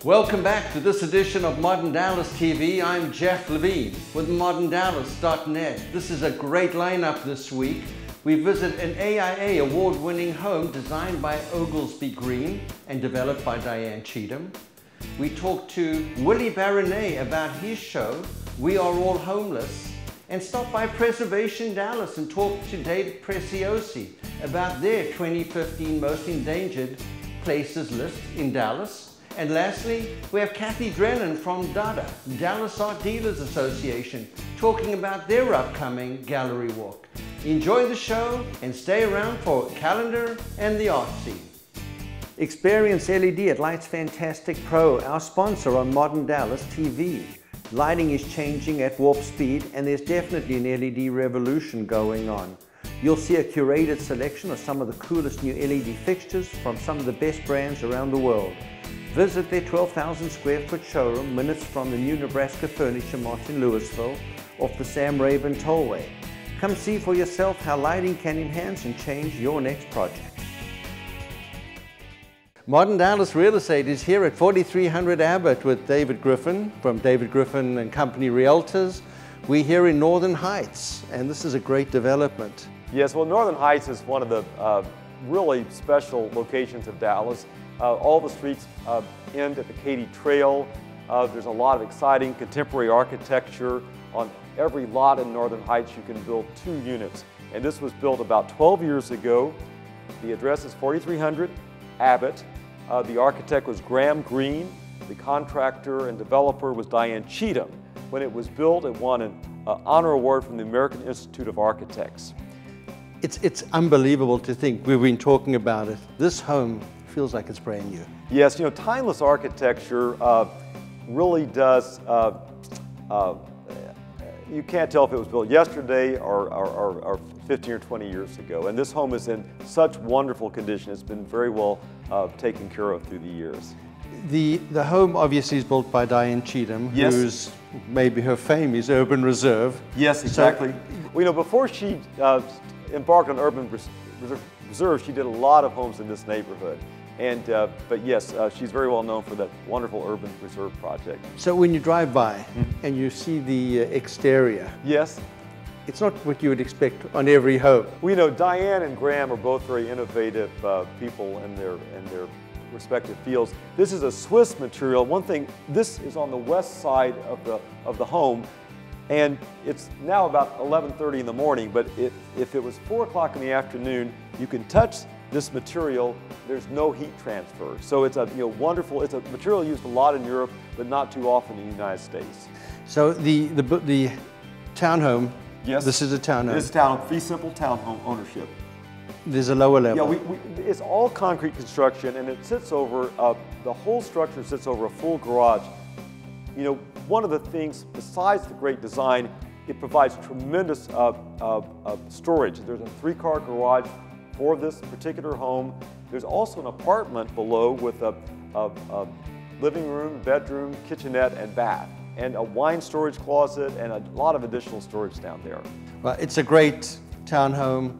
Welcome back to this edition of Modern Dallas TV. I'm Jeff Levine with moderndallas.net. This is a great lineup this week. We visit an AIA award-winning home designed by Oglesby-Green and developed by Diane Cheatham. We talk to Willie Baronet about his show, We Are All Homeless, and stop by Preservation Dallas and talk to David Preciosi about their 2015 Most Endangered Places list in Dallas. And lastly, we have Cathy Brennan from DADA, Dallas Art Dealers Association, talking about their upcoming gallery walk. Enjoy the show and stay around for calendar and the art scene. Experience LED at Lights Fantastic Pro, our sponsor on Modern Dallas TV. Lighting is changing at warp speed and there's definitely an LED revolution going on. You'll see a curated selection of some of the coolest new LED fixtures from some of the best brands around the world. Visit their 12,000 square foot showroom minutes from the new Nebraska Furniture Mart in Louisville off the Sam Rayburn Tollway. Come see for yourself how lighting can enhance and change your next project. Modern Dallas Real Estate is here at 4300 Abbott with David Griffin from David Griffin and Company Realtors. We're here in Northern Heights and this is a great development. Yes, well, Northern Heights is one of the really special locations of Dallas. All the streets end at the Katy Trail. There's a lot of exciting contemporary architecture. On every lot in Northern Heights you can build 2 units. And this was built about 12 years ago. The address is 4300 Abbott. The architect was Graham Greene. The contractor and developer was Diane Cheatham. When it was built, it won an honor award from the American Institute of Architects. It's unbelievable to think, we've been talking about it. This home feels like it's brand new. Yes, you know, timeless architecture really does, you can't tell if it was built yesterday or 15 or 20 years ago. And this home is in such wonderful condition. It's been very well taken care of through the years. The home obviously is built by Diane Cheatham, yes, who's maybe her fame is urban reserve. Yes, exactly. So, well, you know, before she embarked on urban reserve, she did a lot of homes in this neighborhood. And, but yes, she's very well known for that wonderful urban reserve project. So when you drive by and you see the exterior, yes, it's not what you would expect on every home. Well, you know, Diane and Graham are both very innovative people in their respective fields. This is a Swiss material. One thing, this is on the west side of the home, and it's now about 11:30 in the morning. But if it was 4 o'clock in the afternoon, you can touch this material. There's no heat transfer. So it's a wonderful. It's a material used a lot in Europe, but not too often in the United States. So the townhome. Yes. This is a townhome. This is fee simple townhome ownership. There's a lower level. Yeah, it's all concrete construction, and it sits over, the whole structure sits over a full garage. You know, one of the things, besides the great design, it provides tremendous storage. There's a 3-car garage for this particular home. There's also an apartment below with a living room, bedroom, kitchenette, and bath, and a wine storage closet, and a lot of additional storage down there. Well, it's a great townhome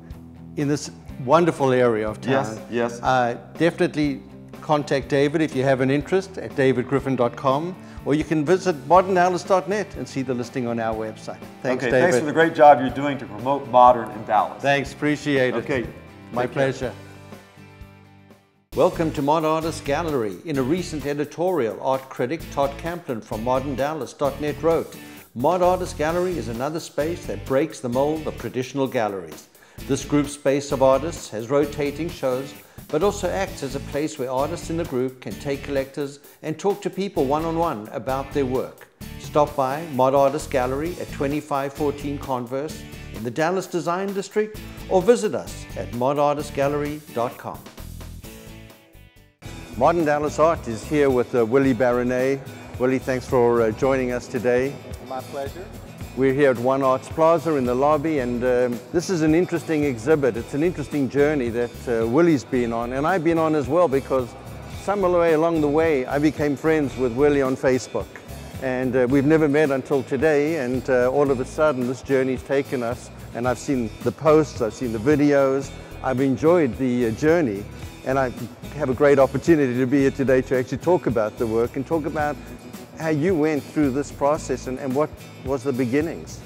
in this wonderful area of town. Yes, yes. Definitely contact David if you have an interest at davidgriffin.com, or you can visit moderndallas.net and see the listing on our website. Thanks, David. Thanks for the great job you're doing to promote modern in Dallas. Thanks, appreciate it. Okay. My pleasure. Welcome to Mod Artist Gallery. In a recent editorial, art critic Todd Camplin from moderndallas.net wrote, Mod Artist Gallery is another space that breaks the mold of traditional galleries. This group space of artists has rotating shows, but also acts as a place where artists in the group can take collectors and talk to people one-on-one about their work. Stop by Mod Artist Gallery at 2514 Converse in the Dallas Design District, or visit us at modartistgallery.com. Modern Dallas Art is here with Willie Baronet. Willie, thanks for joining us today. My pleasure. We're here at One Arts Plaza in the lobby, and this is an interesting exhibit. It's an interesting journey that Willie's been on, and I've been on as well, because somewhere way along the way I became friends with Willie on Facebook. And we've never met until today, and all of a sudden this journey's taken us, and I've seen the posts, I've seen the videos, I've enjoyed the journey. And I have a great opportunity to be here today to actually talk about the work and talk about how you went through this process and what was the beginnings.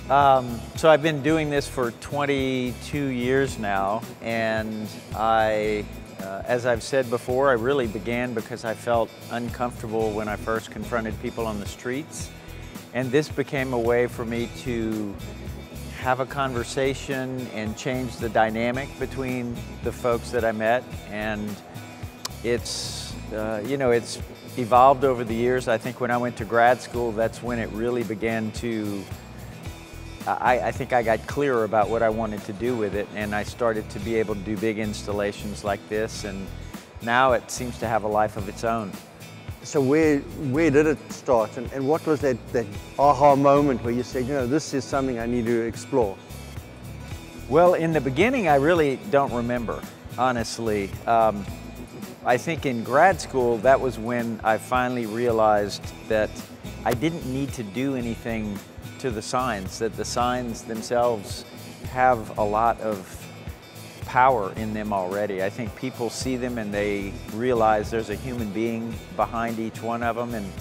So I've been doing this for 22 years now, and as I've said before, I really began because I felt uncomfortable when I first confronted people on the streets. And this became a way for me to have a conversation and change the dynamic between the folks that I met. And it's, it's evolved over the years. I think when I went to grad school, that's when it really began to, I think I got clearer about what I wanted to do with it, and I started to be able to do big installations like this, and now it seems to have a life of its own. So where did it start, and what was that aha moment where you said, this is something I need to explore? Well, in the beginning, I really don't remember, honestly. I think in grad school, that was when I finally realized that I didn't need to do anything to the signs, that the signs themselves have a lot of power in them already. I think people see them and they realize there's a human being behind each one of them, and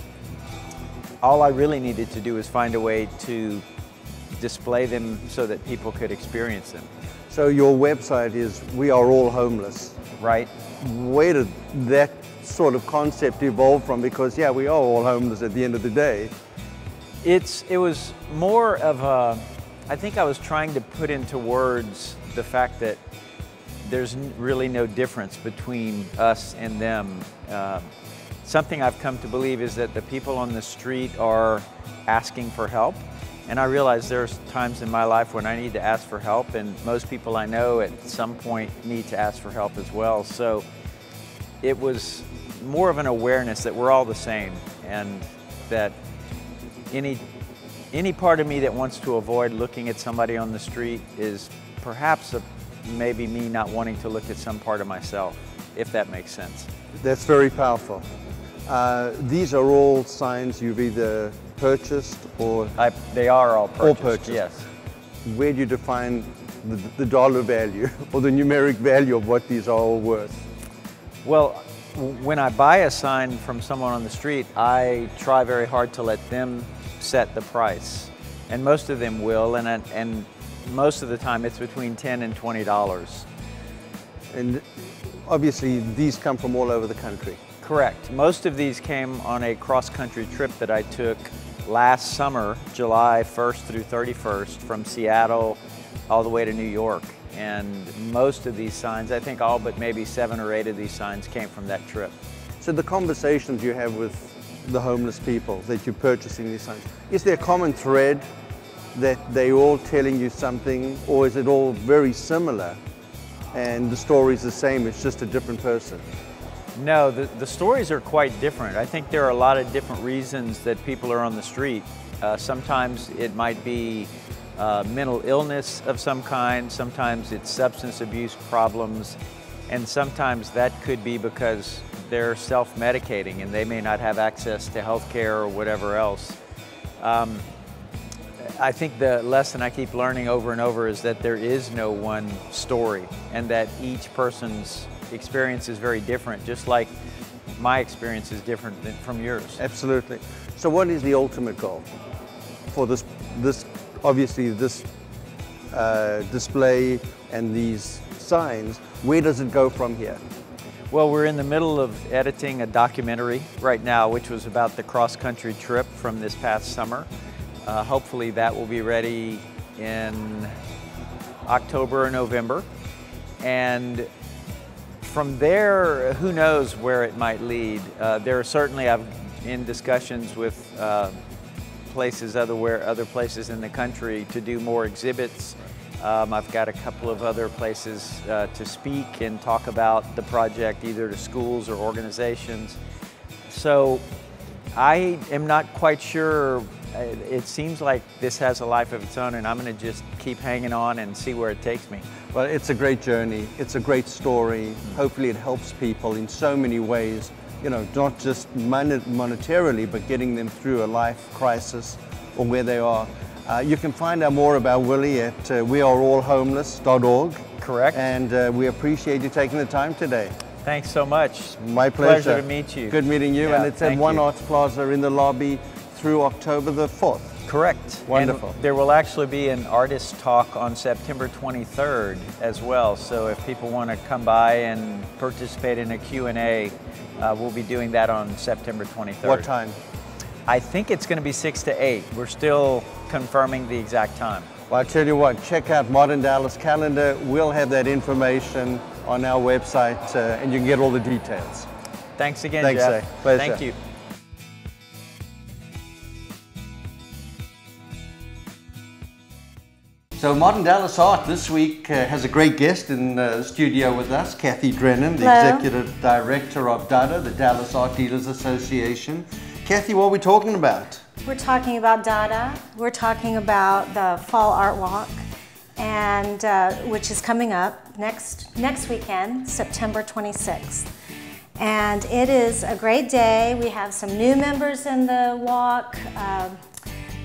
all I really needed to do was find a way to display them so that people could experience them. So your website is We Are All Homeless. Right. Where did that sort of concept evolve from? Because yeah, we are all homeless at the end of the day. It was more of a, I think I was trying to put into words the fact that there's really no difference between us and them. Something I've come to believe is that the people on the street are asking for help. And I realize there's times in my life when I need to ask for help, and most people I know at some point need to ask for help as well. So it was more of an awareness that we're all the same, and that any part of me that wants to avoid looking at somebody on the street is perhaps maybe me not wanting to look at some part of myself, if that makes sense. That's very powerful. These are all signs you've either purchased or... They are all purchased. All purchased. Yes. Where do you define the dollar value or the numeric value of what these are all worth? Well, when I buy a sign from someone on the street, I try very hard to let them set the price, and most of them will, and most of the time it's between $10 and $20. And obviously these come from all over the country. Correct. Most of these came on a cross-country trip that I took last summer, July 1st through 31st, from Seattle all the way to New York. And most of these signs, I think all but maybe 7 or 8 of these signs came from that trip. So the conversations you have with the homeless people that you're purchasing these signs, is there a common thread that they're all telling you something, or is it all very similar and the story's the same, it's just a different person? No, the stories are quite different. I think there are a lot of different reasons that people are on the street. Sometimes it might be mental illness of some kind, sometimes it's substance abuse problems, and sometimes that could be because they're self-medicating and they may not have access to health care or whatever else. I think the lesson I keep learning over and over is that there is no one story, and that each person's experience is very different, just like my experience is different from yours. Absolutely. So what is the ultimate goal for this obviously this display and these signs? Where does it go from here? Well, we're in the middle of editing a documentary right now, which was about the cross-country trip from this past summer. Hopefully that will be ready in October or November. And from there, who knows where it might lead. There are certainly, I'm in discussions with other places in the country to do more exhibits. I've got a couple of other places to speak and talk about the project, either to schools or organizations. So I am not quite sure. It seems like this has a life of its own, and I'm going to just keep hanging on and see where it takes me. Well, it's a great journey. It's a great story. Hopefully it helps people in so many ways, you know, not just monetarily, but getting them through a life crisis or where they are. You can find out more about Willie at weareallhomeless.org. correct. And we appreciate you taking the time today. Thanks so much. My pleasure. Pleasure to meet you. Good meeting you. Yeah, and it's at thank One you. Arts Plaza in the lobby through October the 4th. Correct. Wonderful. And there will actually be an artist talk on September 23rd as well. So if people want to come by and participate in a Q&A, we'll be doing that on September 23rd. What time? I think it's going to be 6 to 8. We're still confirming the exact time. Well, I'll tell you what, check out Modern Dallas calendar. We'll have that information on our website and you can get all the details. Thanks again, Thanks, Jeff. Zach. Pleasure. Thank you. So Modern Dallas Art this week has a great guest in the studio with us, Cathy Brennan, the Hello. Executive Director of DADA, the Dallas Art Dealers Association. Cathy, what are we talking about? We're talking about DADA. We're talking about the Fall Art Walk, and which is coming up next weekend, September 26th. And it is a great day. We have some new members in the walk.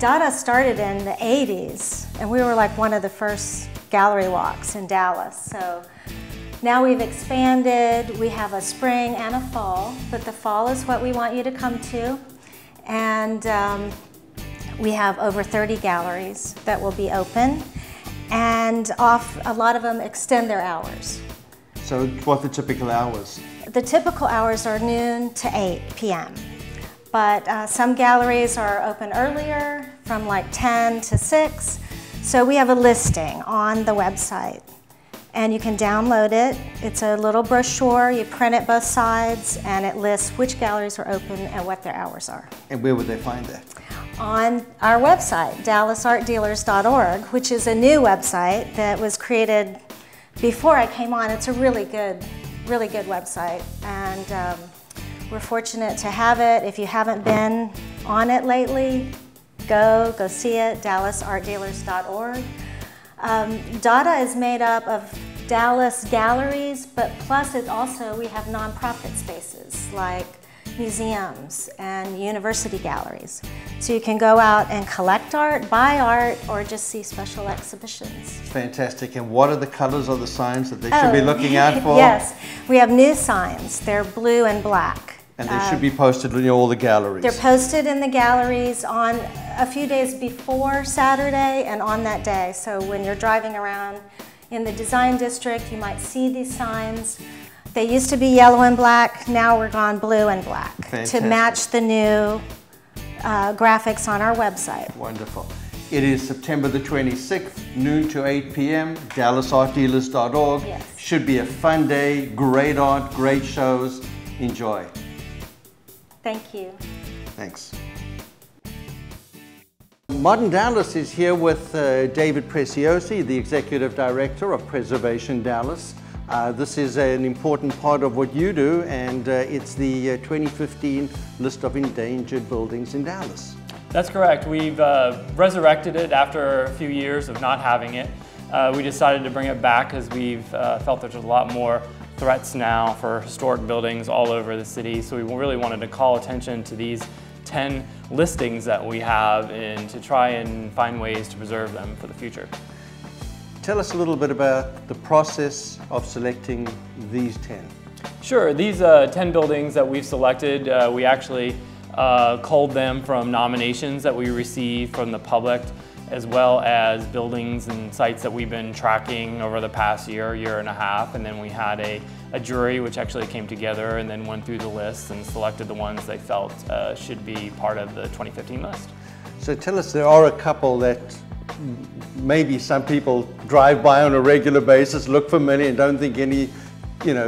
DADA started in the 80s, and we were like one of the first gallery walks in Dallas. So now we've expanded. We have a spring and a fall, but the fall is what we want you to come to. And we have over 30 galleries that will be open, and a lot of them extend their hours. So what are the typical hours? The typical hours are noon to 8 p.m. But some galleries are open earlier, from like 10 to 6. So we have a listing on the website, and you can download it. It's a little brochure. You print it both sides, and it lists which galleries are open and what their hours are. And where would they find that? On our website, dallasartdealers.org, which is a new website that was created before I came on. It's a really good website, and we're fortunate to have it. If you haven't been on it lately, go see it, dallasartdealers.org. DADA is made up of Dallas galleries, but plus we have nonprofit spaces like museums and university galleries. So you can go out and collect art, buy art, or just see special exhibitions. Fantastic. And what are the colors of the signs that they should be looking out for? Yes, we have new signs. They're blue and black. And they should be posted in all the galleries. They're posted in the galleries on a few days before Saturday and on that day. So when you're driving around in the design district, you might see these signs. They used to be yellow and black. Now we're gone blue and black. Fantastic. To match the new graphics on our website. Wonderful. It is September the 26th, noon to 8 p.m., dallasartdealers.org. Yes. Should be a fun day, great art, great shows. Enjoy. Thank you. Thanks. Modern Dallas is here with David Preciosi, the Executive Director of Preservation Dallas. This is an important part of what you do, and it's the 2015 list of endangered buildings in Dallas. That's correct. We've resurrected it after a few years of not having it. We decided to bring it back because we've felt there's a lot more threats now for historic buildings all over the city. So we really wanted to call attention to these 10 listings that we have and to try and find ways to preserve them for the future. Tell us a little bit about the process of selecting these 10. Sure, these 10 buildings that we've selected, we actually culled them from nominations that we received from the public, as well as buildings and sites that we've been tracking over the past year and a half. And then we had a jury which actually came together and then went through the list and selected the ones they felt should be part of the 2015 list. So tell us, there are a couple that maybe some people drive by on a regular basis, look familiar and don't think any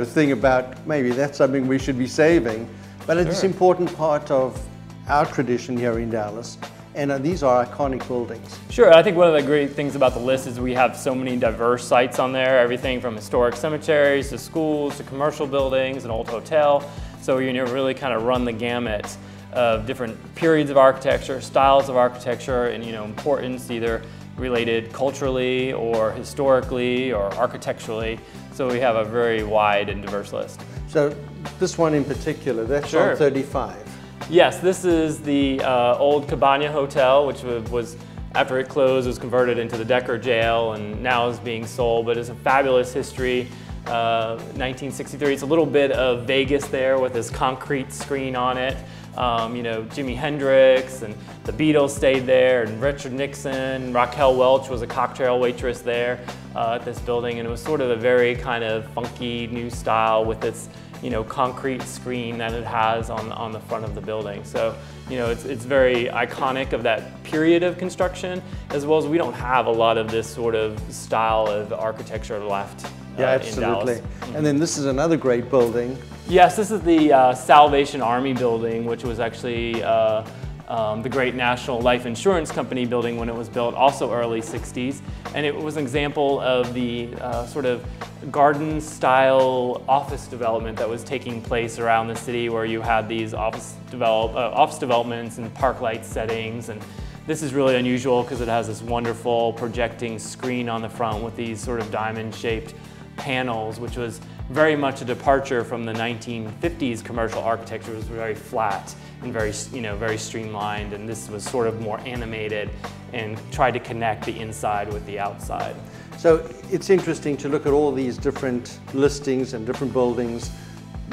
thing about maybe that's something we should be saving. But it's an important part of our tradition here in Dallas. And these are iconic buildings. Sure, I think one of the great things about the list is we have so many diverse sites on there, everything from historic cemeteries to schools to commercial buildings, an old hotel. So you really kind of run the gamut of different periods of architecture, styles of architecture, and importance either related culturally or historically or architecturally. So we have a very wide and diverse list. So this one in particular, that's Sure. on 35. Yes, this is the old Cabana Hotel, which was After it closed, it was converted into the Decker Jail and now is being sold, but it's a fabulous history. 1963, it's a little bit of Vegas there with this concrete screen on it. You know, Jimi Hendrix and the Beatles stayed there, and Richard Nixon, Raquel Welch was a cocktail waitress there at this building, and it was sort of a very kind of funky new style with its, you know, concrete screen that it has on the front of the building. So, you know, it's very iconic of that period of construction, as well as we don't have a lot of this sort of style of architecture left. Yeah, absolutely. In Dallas. And then this is another great building. Yes, this is the Salvation Army building, which was actually the Great National Life Insurance Company building when it was built, also early 60s. And it was an example of the sort of garden-style office development that was taking place around the city, where you had these office developments and park-like settings. And this is really unusual because it has this wonderful projecting screen on the front with these sort of diamond-shaped panels, which was very much a departure from the 1950s commercial architecture. It was very flat and very, you know, very streamlined, and this was sort of more animated and tried to connect the inside with the outside. So it's interesting to look at all these different listings and different buildings.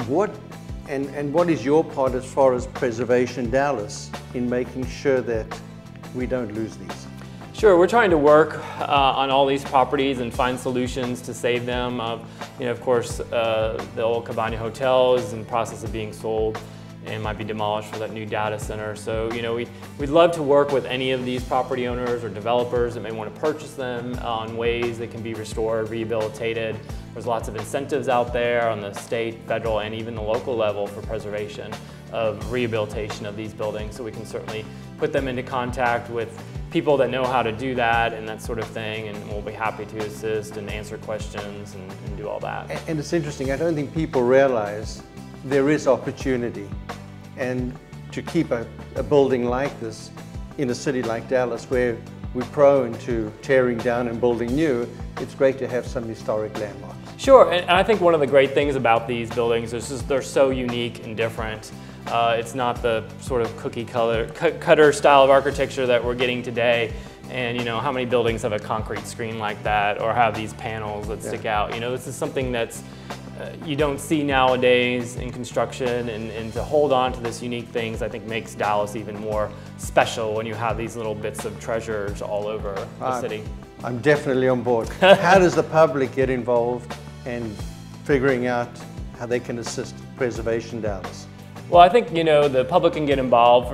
What is your part as far as Preservation Dallas in making sure that we don't lose these? Sure, we're trying to work on all these properties and find solutions to save them. You know, of course, the old Cabana Hotel is in the process of being sold and might be demolished for that new data center. So, you know, we'd love to work with any of these property owners or developers that may want to purchase them on ways they can be restored, rehabilitated. There's lots of incentives out there on the state, federal, and even the local level for preservation of rehabilitation of these buildings. So we can certainly put them into contact with people that know how to do that and that sort of thing, and we'll be happy to assist and answer questions and do all that. And it's interesting, I don't think people realize there is opportunity, and to keep a building like this in a city like Dallas, where we're prone to tearing down and building new, it's great to have some historic landmarks. Sure, and I think one of the great things about these buildings is just they're so unique and different. It's not the sort of cookie cutter style of architecture that we're getting today. And you know, how many buildings have a concrete screen like that or have these panels that stick out? You know, this is something that's you don't see nowadays in construction, and to hold on to this unique things, I think makes Dallas even more special when you have these little bits of treasures all over the city. I'm definitely on board. How does the public get involved in figuring out how they can assist Preservation Dallas? Well, I think, you know, the public can get involved,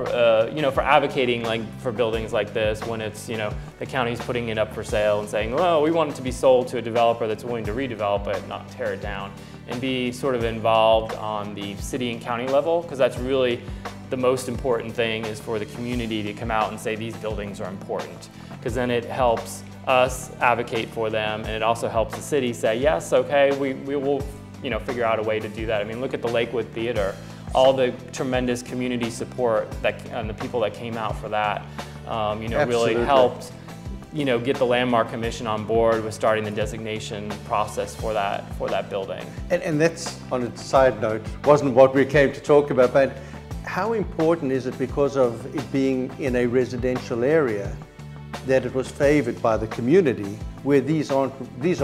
you know, for advocating for buildings like this when it's, you know, the county's putting it up for sale and saying, well, we want it to be sold to a developer that's willing to redevelop it, not tear it down, and be sort of involved on the city and county level, because that's really the most important thing, is for the community to come out and say these buildings are important, because then it helps us advocate for them, and it also helps the city say, yes, okay, we will, you know, figure out a way to do that. I mean, look at the Lakewood Theater. All the tremendous community support and the people that came out for that, you know, really helped, you know, get the Landmark Commission on board with starting the designation process for that building. And that's, on a side note, wasn't what we came to talk about, but how important is it, because of it being in a residential area, that it was favored by the community, where these are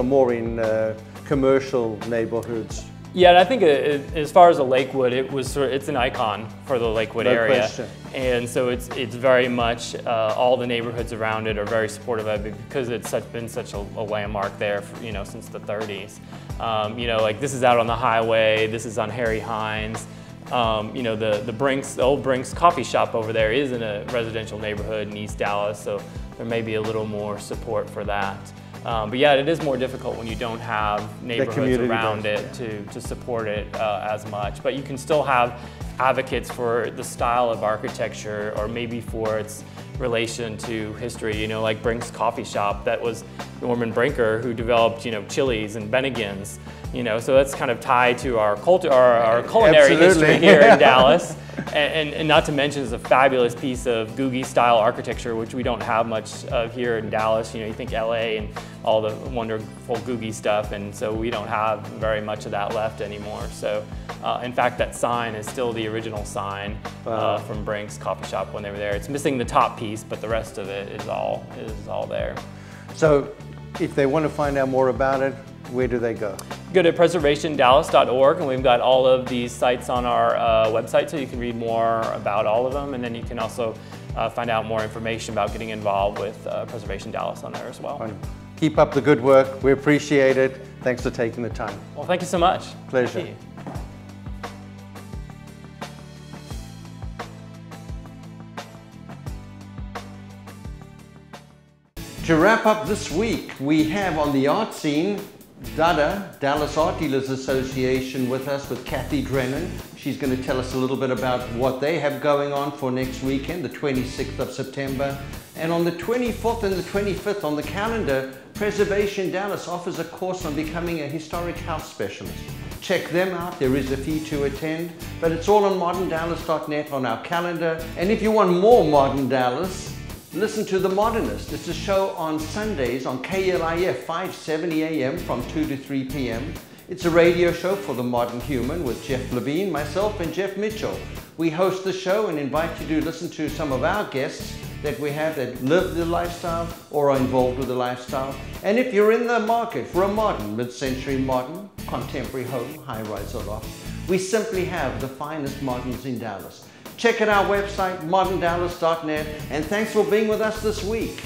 more in commercial neighborhoods? Yeah, and I think as far as the Lakewood, it's an icon for the Lakewood area. Question. And so it's very much, all the neighborhoods around it are very supportive of it, because it's been such a landmark there for, you know, since the 30s. You know, like this is out on the highway, this is on Harry Hines. You know, the old Brinks coffee shop over there is in a residential neighborhood in East Dallas, so there may be a little more support for that. But yeah, it is more difficult when you don't have neighborhoods around it to support it as much. But you can still have advocates for the style of architecture, or maybe for its relation to history. You know, like Brink's Coffee Shop, that was Norman Brinker who developed, you know, Chili's and Bennigan's. You know, so that's kind of tied to our culture, our culinary history here in Dallas. And not to mention, it's a fabulous piece of Googie style architecture, which we don't have much of here in Dallas. You know, you think LA and all the wonderful Googie stuff, and so we don't have very much of that left anymore. So, in fact, that sign is still the original sign from Brink's Coffee Shop when they were there. It's missing the top piece, but the rest of it is all there. So, if they want to find out more about it, where do they go? Go to preservationdallas.org, and we've got all of these sites on our website, so you can read more about all of them, and then you can also find out more information about getting involved with Preservation Dallas on there as well. Keep up the good work. We appreciate it. Thanks for taking the time. Well, thank you so much. Pleasure. Thank you. To wrap up this week, we have on the art scene DADA, Dallas Art Dealers Association, with us with Cathy Brennan. She's going to tell us a little bit about what they have going on for next weekend, the 26th of September. And on the 24th and the 25th on the calendar, Preservation Dallas offers a course on becoming a historic house specialist. Check them out. There is a fee to attend, but it's all on moderndallas.net on our calendar. And if you want more Modern Dallas, listen to The Modernist. It's a show on Sundays on KLIF 570 AM from 2 to 3 p.m. It's a radio show for the modern human with Jeff Levine, myself, and Jeff Mitchell. We host the show and invite you to listen to some of our guests that we have that live the lifestyle or are involved with the lifestyle. And if you're in the market for a modern, mid-century modern, contemporary home, high-rise or loft, we simply have the finest moderns in Dallas. Check out our website, moderndallas.net, and thanks for being with us this week.